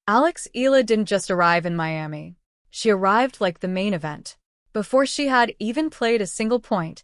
Alex Eala didn't just arrive in Miami. She arrived like the main event. Before she had even played a single point,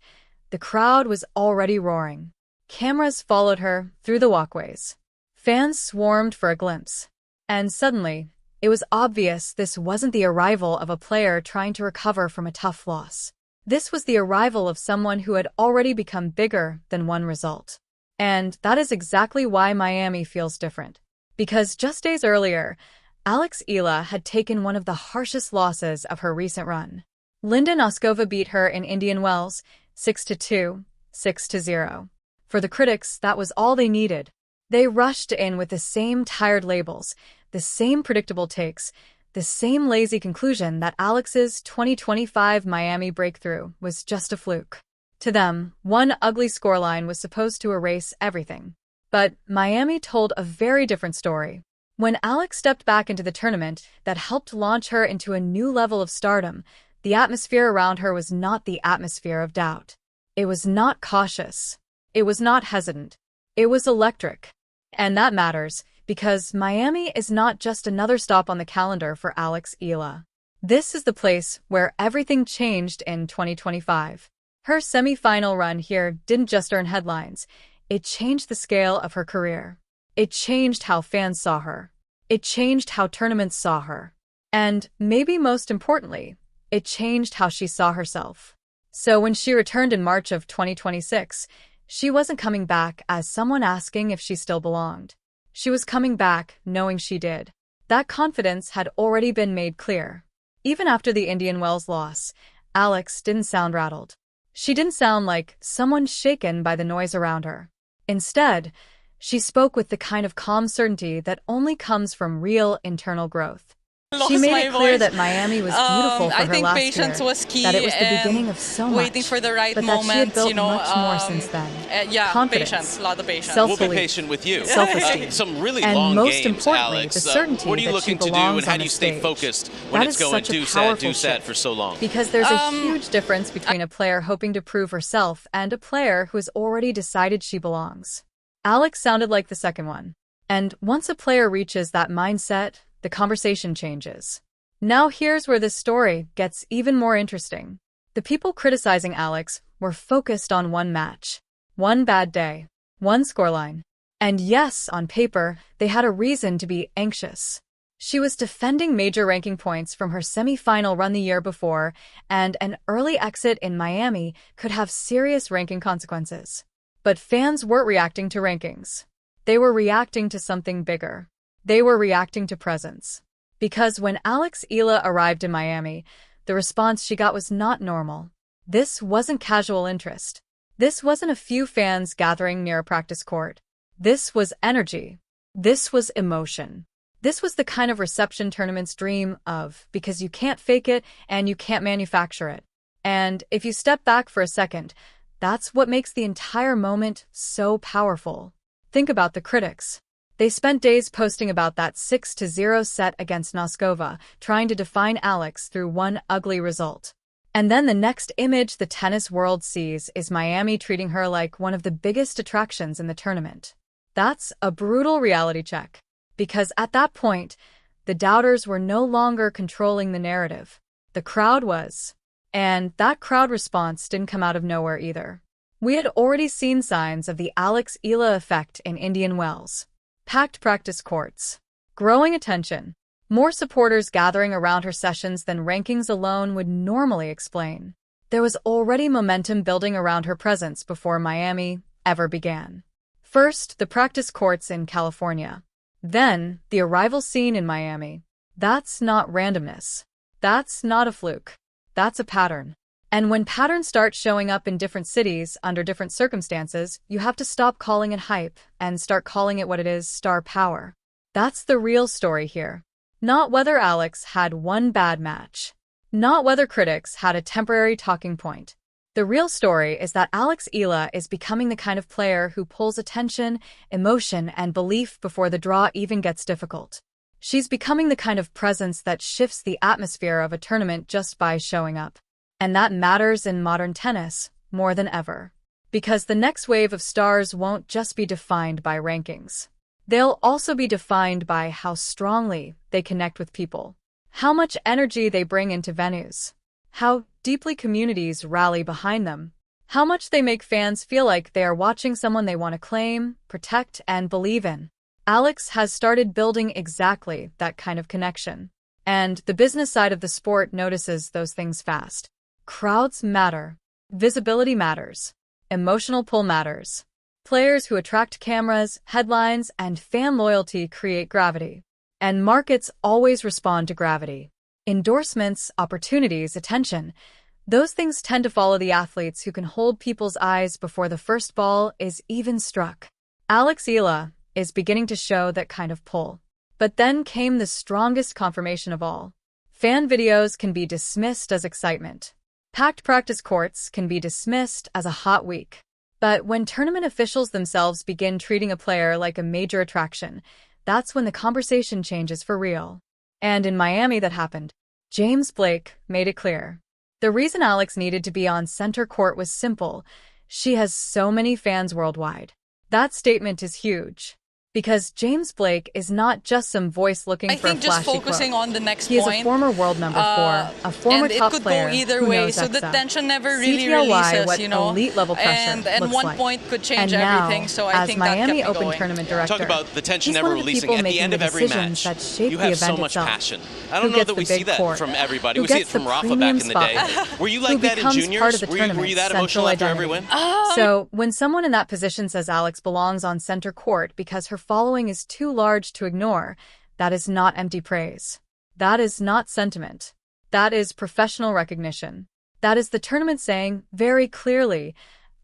the crowd was already roaring. Cameras followed her through the walkways. Fans swarmed for a glimpse. And suddenly, it was obvious this wasn't the arrival of a player trying to recover from a tough loss. This was the arrival of someone who had already become bigger than one result. And that is exactly why Miami feels different. Because just days earlier, Alex Eala had taken one of the harshest losses of her recent run. Linda Noskova beat her in Indian Wells 6-2, 6-0. For the critics, that was all they needed. They rushed in with the same tired labels, the same predictable takes, the same lazy conclusion that Alex's 2025 Miami breakthrough was just a fluke. To them, one ugly scoreline was supposed to erase everything. But Miami told a very different story. When Alex stepped back into the tournament that helped launch her into a new level of stardom, the atmosphere around her was not the atmosphere of doubt. It was not cautious. It was not hesitant. It was electric. And that matters, because Miami is not just another stop on the calendar for Alex Eala. This is the place where everything changed in 2025. Her semi-final run here didn't just earn headlines. It changed the scale of her career. It changed how fans saw her. It changed how tournaments saw her. And, maybe most importantly, it changed how she saw herself. So when she returned in March of 2026, she wasn't coming back as someone asking if she still belonged. She was coming back knowing she did. That confidence had already been made clear. Even after the Indian Wells loss, Alex didn't sound rattled. She didn't sound like someone shaken by the noise around her. Instead, she spoke with the kind of calm certainty that only comes from real internal growth. She made it clear that Miami was beautiful for her last year, patience was key, that it was the beginning of so much, waiting for the right but that moment, she had built much more since then. Confidence, patience, a lot of patience. self-belief, we'll be patient with you. self-esteem, Some really and long most games, importantly, Alex. the certainty what are you that looking she to do, belongs and how on do you the stay stage. focused when That it's is going such a do-sat, powerful do-sat shift, for so long? because there's a huge difference between a player hoping to prove herself and a player who has already decided she belongs. Alex sounded like the second one. And once a player reaches that mindset, the conversation changes. Now here's where this story gets even more interesting. The people criticizing Alex were focused on one match, one bad day, one scoreline. And yes, on paper, they had a reason to be anxious. She was defending major ranking points from her semi-final run the year before, and an early exit in Miami could have serious ranking consequences. But fans weren't reacting to rankings. They were reacting to something bigger. They were reacting to presence. Because when Alex Eala arrived in Miami, the response she got was not normal. This wasn't casual interest. This wasn't a few fans gathering near a practice court. This was energy. This was emotion. This was the kind of reception tournaments dream of, because you can't fake it and you can't manufacture it. And if you step back for a second, that's what makes the entire moment so powerful. Think about the critics. They spent days posting about that 6-0 set against Noskova, trying to define Alex through one ugly result. And then the next image the tennis world sees is Miami treating her like one of the biggest attractions in the tournament. That's a brutal reality check. Because at that point, the doubters were no longer controlling the narrative. The crowd was. And that crowd response didn't come out of nowhere either. We had already seen signs of the Alex Eala effect in Indian Wells. Packed practice courts, growing attention, more supporters gathering around her sessions than rankings alone would normally explain. There was already momentum building around her presence before Miami ever began. First, the practice courts in California. Then, the arrival scene in Miami. That's not randomness. That's not a fluke. That's a pattern. And when patterns start showing up in different cities under different circumstances, you have to stop calling it hype and start calling it what it is: star power. That's the real story here. Not whether Alex had one bad match. Not whether critics had a temporary talking point. The real story is that Alex Eala is becoming the kind of player who pulls attention, emotion, and belief before the draw even gets difficult. She's becoming the kind of presence that shifts the atmosphere of a tournament just by showing up. And that matters in modern tennis more than ever. Because the next wave of stars won't just be defined by rankings. They'll also be defined by how strongly they connect with people, how much energy they bring into venues, how deeply communities rally behind them, how much they make fans feel like they are watching someone they want to claim, protect, and believe in. Alex has started building exactly that kind of connection. And the business side of the sport notices those things fast. Crowds matter. Visibility matters. Emotional pull matters. Players who attract cameras, headlines, and fan loyalty create gravity. And markets always respond to gravity. Endorsements, opportunities, attention. Those things tend to follow the athletes who can hold people's eyes before the first ball is even struck. Eala is beginning to show that kind of pull. But then came the strongest confirmation of all. Fan videos can be dismissed as excitement. Packed practice courts can be dismissed as a hot week. But when tournament officials themselves begin treating a player like a major attraction, that's when the conversation changes for real. And in Miami that happened. James Blake made it clear. The reason Alex needed to be on center court was simple. She has so many fans worldwide. That statement is huge. Because James Blake is not just some voice looking for a flashy quote. I think just focusing on the next point. He is a former world number 4, a former top player and it could go either who way, knows so the Exa. tension never really CTLY, releases, what you know. elite level pressure and looks one like. point could change and now, everything, so I think Miami that kept me Open going. tournament director, Talk about the tension he's never one of the releasing. people At the making end of the every decisions match, that shape you the have event so much itself. passion. I don't know that we see that from everybody. We see it from Rafa back in the day. Were you like that in juniors? Were you that emotional after every win? So, when someone in that position says Alex belongs on center court because her following is too large to ignore, that is not empty praise. That is not sentiment. That is professional recognition. That is the tournament saying, very clearly,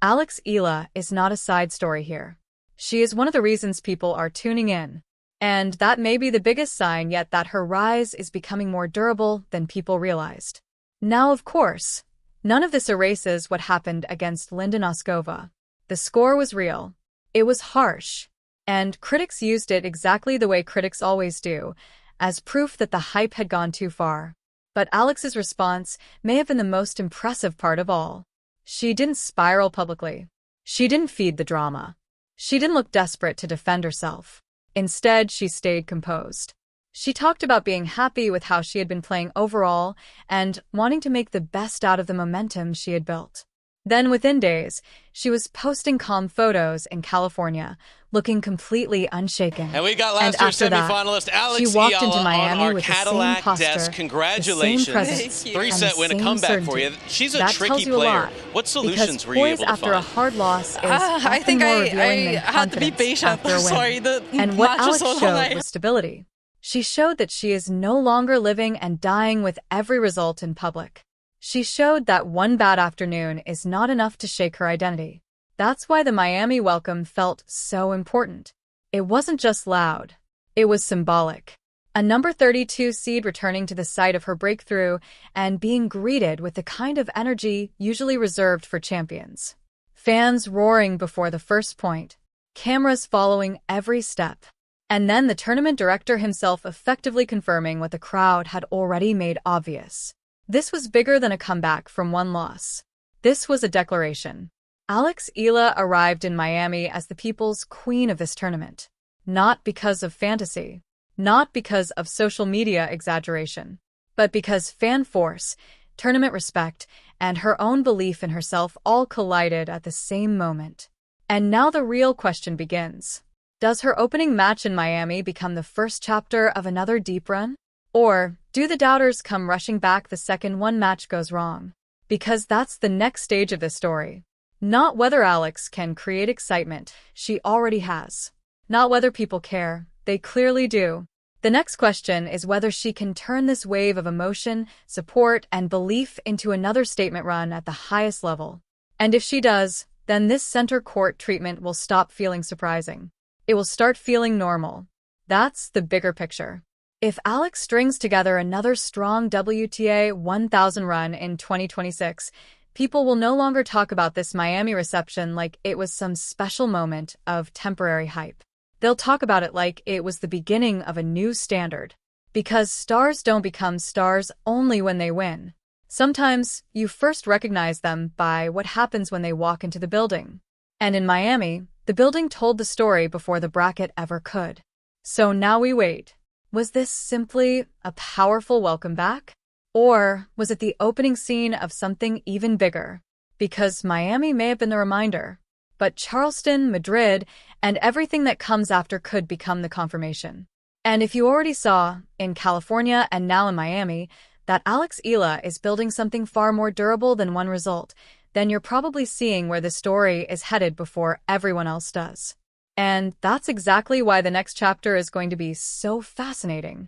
Eala is not a side story here. She is one of the reasons people are tuning in. And that may be the biggest sign yet that her rise is becoming more durable than people realized. Now, of course, none of this erases what happened against Linda Noskova. The score was real. It was harsh. And critics used it exactly the way critics always do, as proof that the hype had gone too far. But Alex's response may have been the most impressive part of all. She didn't spiral publicly. She didn't feed the drama. She didn't look desperate to defend herself. Instead, she stayed composed. She talked about being happy with how she had been playing overall and wanting to make the best out of the momentum she had built. Then, within days, she was posting calm photos in California, looking completely unshaken. And we got last year's semifinalist Alex she walked into Eala Miami on our with Cadillac the same desk. posture, Congratulations. the same presence, 3-set win, a comeback for you. She's a that tricky tells you player. A lot, What solutions were you able to after find? A hard loss is I think I had to be patient. Sorry, the and what match was Alex so long. showed was stability. She showed that she is no longer living and dying with every result in public. She showed that one bad afternoon is not enough to shake her identity. That's why the Miami welcome felt so important. It wasn't just loud. It was symbolic. A number 32 seed returning to the site of her breakthrough and being greeted with the kind of energy usually reserved for champions. Fans roaring before the first point. Cameras following every step. And then the tournament director himself effectively confirming what the crowd had already made obvious. This was bigger than a comeback from one loss. This was a declaration. Eala arrived in Miami as the people's queen of this tournament. Not because of fantasy. Not because of social media exaggeration. But because fan force, tournament respect, and her own belief in herself all collided at the same moment. And now the real question begins. Does her opening match in Miami become the first chapter of another deep run? Or do the doubters come rushing back the second one match goes wrong? Because that's the next stage of this story. Not whether Alex can create excitement, she already has. Not whether people care, they clearly do. The next question is whether she can turn this wave of emotion, support, and belief into another statement run at the highest level. And if she does, then this center court treatment will stop feeling surprising. It will start feeling normal. That's the bigger picture. If Alex strings together another strong WTA 1000 run in 2026, people will no longer talk about this Miami reception like it was some special moment of temporary hype. They'll talk about it like it was the beginning of a new standard. Because stars don't become stars only when they win. Sometimes, you first recognize them by what happens when they walk into the building. And in Miami, The building told the story before the bracket ever could. So now we wait. Was this simply a powerful welcome back? Or was it the opening scene of something even bigger? Because Miami may have been the reminder, but Charleston, Madrid, and everything that comes after could become the confirmation. And if you already saw, in California and now in Miami, that Eala is building something far more durable than one result, then you're probably seeing where the story is headed before everyone else does. And that's exactly why the next chapter is going to be so fascinating.